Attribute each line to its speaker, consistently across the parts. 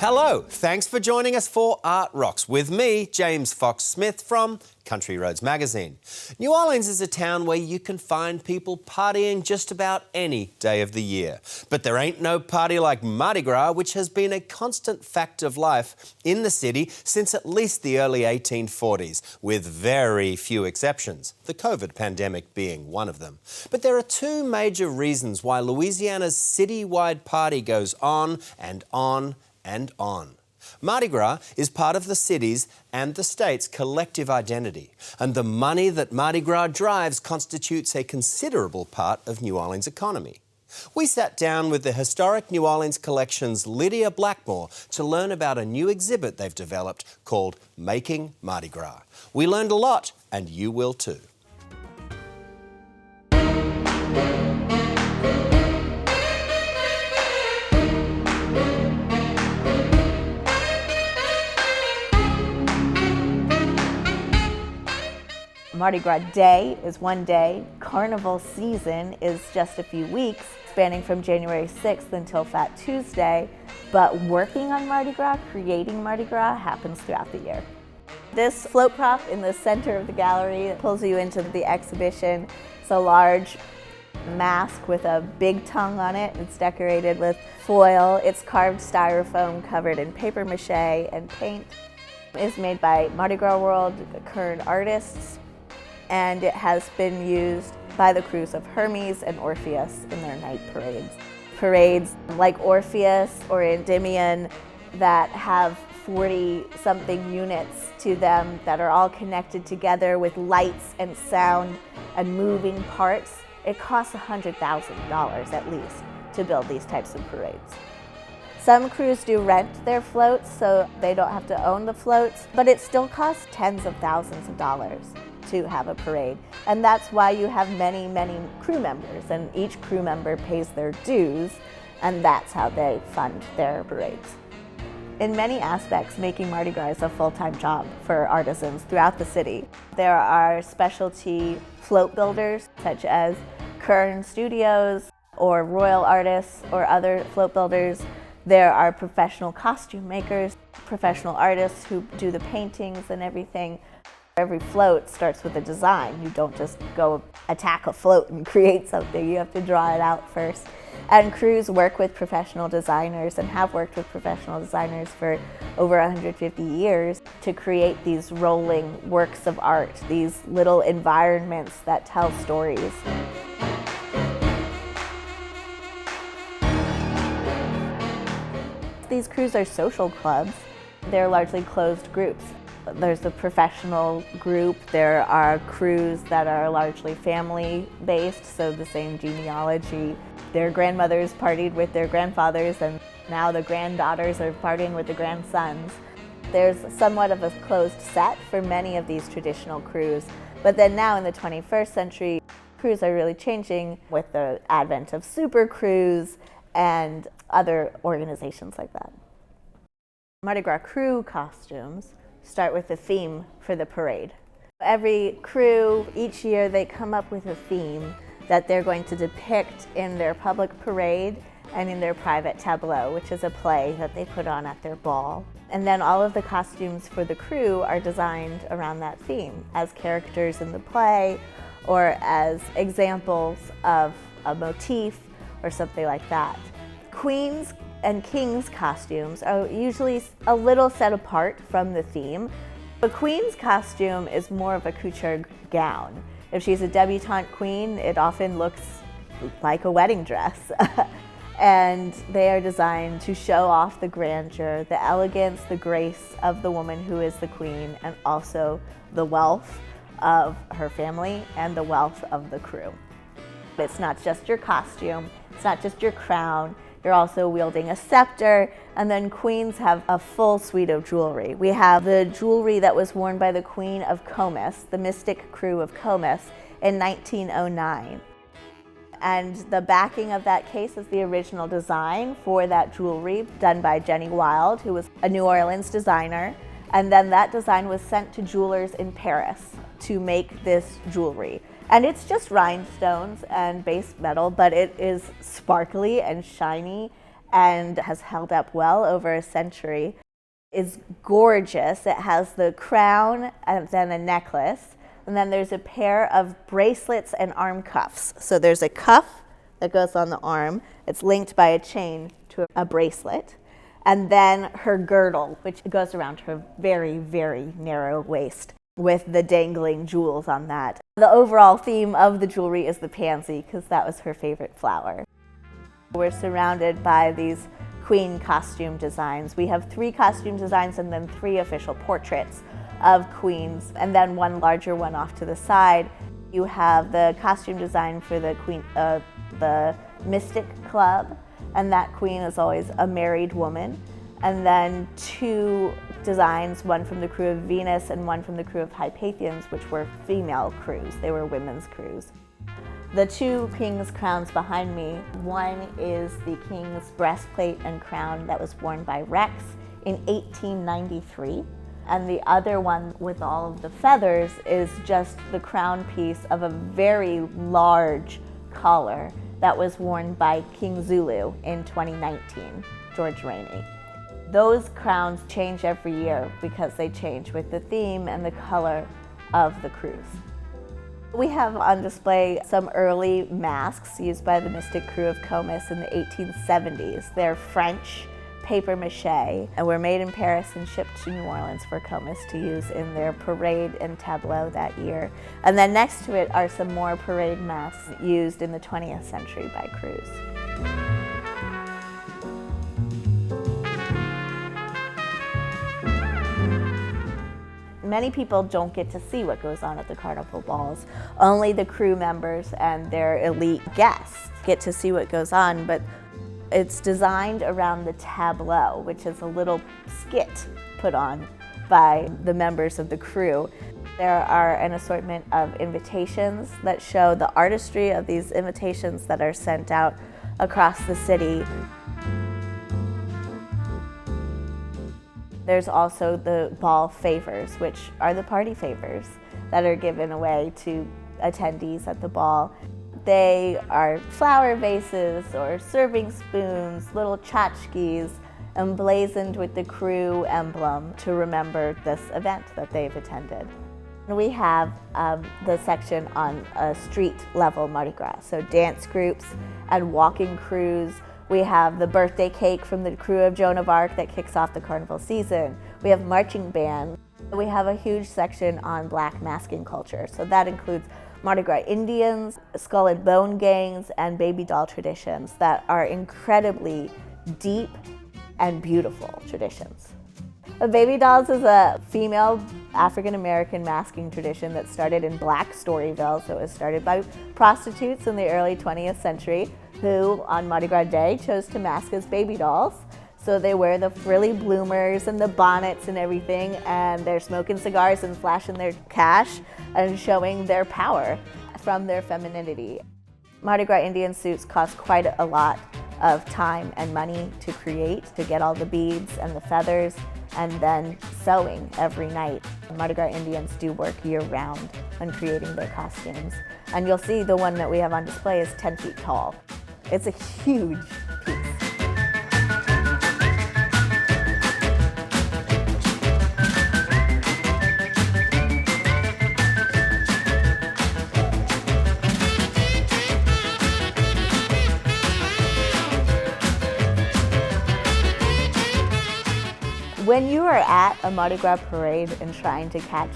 Speaker 1: Hello, thanks for joining us for Art Rocks with me, James Fox Smith from Country Roads Magazine. New Orleans is a town where you can find people partying just about any day of the year. But there ain't no party like Mardi Gras, which has been a constant fact of life in the city since at least the early 1840s, with very few exceptions, the COVID pandemic being one of them. But there are two major reasons why Louisiana's citywide party goes on and on and on. Mardi Gras is part of the city's and the state's collective identity, and the money that Mardi Gras drives constitutes a considerable part of New Orleans' economy. We sat down with the Historic New Orleans Collection's Lydia Blackmore to learn about a new exhibit they've developed called Making Mardi Gras. We learned a lot, and you will too.
Speaker 2: Mardi Gras Day is one day. Carnival season is just a few weeks, spanning from January 6th until Fat Tuesday. But working on Mardi Gras, creating Mardi Gras, happens throughout the year. This float prop in the center of the gallery pulls you into the exhibition. It's a large mask with a big tongue on it. It's decorated with foil. It's carved styrofoam covered in paper mache and paint. It's made by Mardi Gras World current artists, and it has been used by the crews of Hermes and Orpheus in their night parades. Parades like Orpheus or Endymion that have 40-something units to them that are all connected together with lights and sound and moving parts. It costs $100,000 at least to build these types of parades. Some crews do rent their floats, so they don't have to own the floats, but it still costs tens of thousands of dollars to have a parade. And that's why you have many, many crew members, and each crew member pays their dues, and that's how they fund their parades. In many aspects, making Mardi Gras is a full-time job for artisans throughout the city. There are specialty float builders, such as Kern Studios or Royal Artists or other float builders. There are professional costume makers, professional artists who do the paintings and everything. Every float starts with a design. You don't just go attack a float and create something. You have to draw it out first. And crews work with professional designers and have worked with professional designers for over 150 years to create these rolling works of art, these little environments that tell stories. These crews are social clubs. They're largely closed groups. There's a professional group. There are crews that are largely family-based, so the same genealogy. Their grandmothers partied with their grandfathers, and now the granddaughters are partying with the grandsons. There's somewhat of a closed set for many of these traditional crews, but then now in the 21st century, crews are really changing with the advent of super crews and other organizations like that. Mardi Gras crew costumes start with the theme for the parade. Every crew, each year, they come up with a theme that they're going to depict in their public parade and in their private tableau, which is a play that they put on at their ball. And then all of the costumes for the crew are designed around that theme as characters in the play or as examples of a motif or something like that. Queens and kings' costumes are usually a little set apart from the theme. The queen's costume is more of a couture gown. If she's a debutante queen, it often looks like a wedding dress. And they are designed to show off the grandeur, the elegance, the grace of the woman who is the queen, and also the wealth of her family and the wealth of the crew. It's not just your costume, it's not just your crown, you're also wielding a scepter, and then queens have a full suite of jewelry. We have the jewelry that was worn by the Queen of Comus, the mystic crew of Comus, in 1909. And the backing of that case is the original design for that jewelry done by Jenny Wild, who was a New Orleans designer. And then that design was sent to jewelers in Paris to make this jewelry. And it's just rhinestones and base metal, but it is sparkly and shiny and has held up well over a century. Is gorgeous. It has the crown and then a necklace, and then there's a pair of bracelets and arm cuffs. So there's a cuff that goes on the arm. It's linked by a chain to a bracelet, and then her girdle, which goes around her very, very narrow waist with the dangling jewels on that. The overall theme of the jewelry is the pansy, because that was her favorite flower. We're surrounded by these queen costume designs. We have 3 costume designs and then 3 official portraits of queens, and then one larger one off to the side. You have the costume design for the queen, the Mystic Club, and that queen is always a married woman. And then 2 designs, one from the crew of Venus and one from the crew of Hypathians, which were female crews. They were women's crews. The 2 king's crowns behind me, one is the king's breastplate and crown that was worn by Rex in 1893, and the other one with all of the feathers is just the crown piece of a very large collar that was worn by King Zulu in 2019, George Rainey. Those crowns change every year because they change with the theme and the color of the cruise. We have on display some early masks used by the Mystic crew of Comus in the 1870s. They're French paper mache and were made in Paris and shipped to New Orleans for Comus to use in their parade and tableau that year. And then next to it are some more parade masks used in the 20th century by crews. Many people don't get to see what goes on at the carnival balls. Only the crew members and their elite guests get to see what goes on, but it's designed around the tableau, which is a little skit put on by the members of the crew. There are an assortment of invitations that show the artistry of these invitations that are sent out across the city. There's also the ball favors, which are the party favors that are given away to attendees at the ball. They are flower vases or serving spoons, little tchotchkes, emblazoned with the crew emblem to remember this event that they've attended. We have the section on a street level Mardi Gras, so dance groups and walking crews. We have the birthday cake from the crew of Joan of Arc that kicks off the carnival season. We have marching band. We have a huge section on Black masking culture. So that includes Mardi Gras Indians, skull and bone gangs, and baby doll traditions that are incredibly deep and beautiful traditions. Baby dolls is a female African-American masking tradition that started in Black Storyville. So it was started by prostitutes in the early 20th century who, on Mardi Gras Day, chose to mask as baby dolls. So they wear the frilly bloomers and the bonnets and everything, and they're smoking cigars and flashing their cash and showing their power from their femininity. Mardi Gras Indian suits cost quite a lot of time and money to create, to get all the beads and the feathers, and then sewing every night. Mardi Gras Indians do work year-round on creating their costumes. And you'll see the one that we have on display is 10 feet tall. It's a huge piece. When you are at a Mardi Gras parade and trying to catch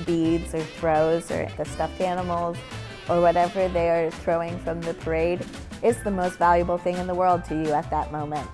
Speaker 2: beads or throws or the stuffed animals or whatever they are throwing from the parade, it's the most valuable thing in the world to you at that moment.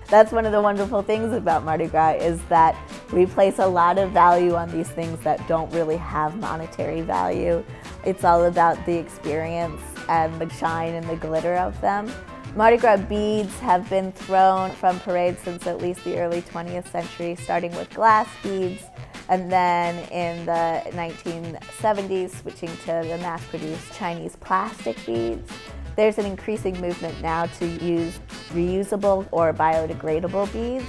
Speaker 2: That's one of the wonderful things about Mardi Gras, is that we place a lot of value on these things that don't really have monetary value. It's all about the experience and the shine and the glitter of them. Mardi Gras beads have been thrown from parades since at least the early 20th century, starting with glass beads, and then in the 1970s switching to the mass-produced Chinese plastic beads. There's an increasing movement now to use reusable or biodegradable beads.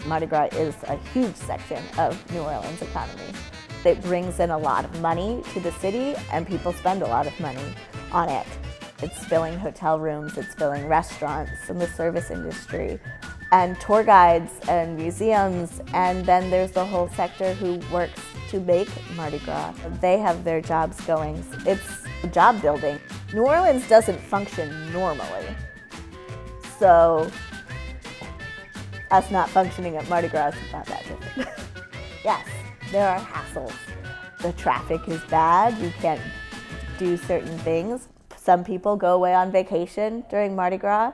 Speaker 2: Mardi Gras is a huge section of New Orleans' economy. It brings in a lot of money to the city, and people spend a lot of money on it. It's filling hotel rooms, it's filling restaurants and the service industry. and tour guides and museums, and then there's the whole sector who works to make Mardi Gras. They have their jobs going. It's job building. New Orleans doesn't function normally, so us not functioning at Mardi Gras is not that different. Yes, there are hassles. The traffic is bad, you can't do certain things. Some people go away on vacation during Mardi Gras,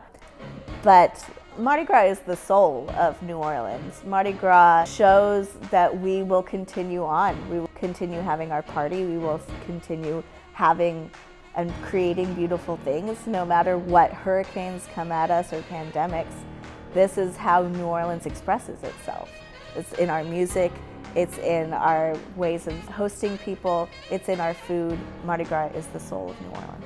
Speaker 2: but Mardi Gras is the soul of New Orleans. Mardi Gras shows that we will continue on. We will continue having our party. We will continue having and creating beautiful things no matter what hurricanes come at us or pandemics. This is how New Orleans expresses itself. It's in our music, it's in our ways of hosting people, it's in our food. Mardi Gras is the soul of New Orleans.